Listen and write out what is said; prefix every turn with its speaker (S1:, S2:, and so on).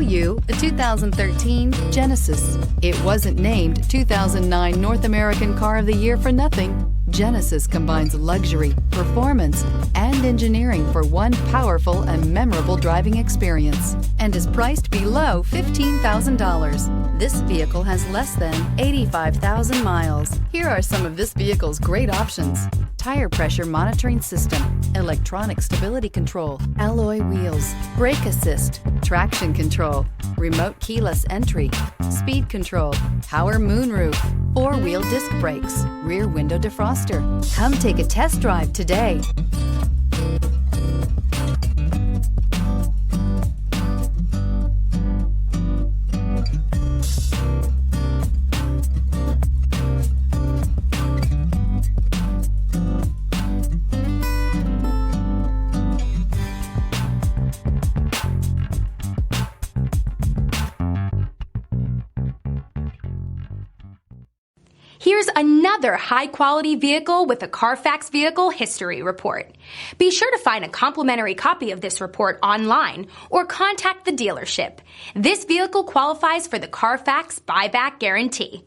S1: you a 2013 Genesis. It wasn't named 2009 North American Car of the Year for nothing. Genesis combines luxury, performance, and engineering for one powerful and memorable driving experience and is priced below $15,000. This vehicle has less than 85,000 miles. Here are some of this vehicle's great options: tire pressure monitoring system, electronic stability control, alloy wheels, brake assist, traction control, remote keyless entry, speed control, power moonroof, four-wheel disc brakes, rear window defroster. Come take a test drive today.
S2: Here's another high-quality vehicle with a CARFAX Vehicle History Report. Be sure to find a complimentary copy of this report online or contact the dealership. This vehicle qualifies for the CARFAX Buyback Guarantee.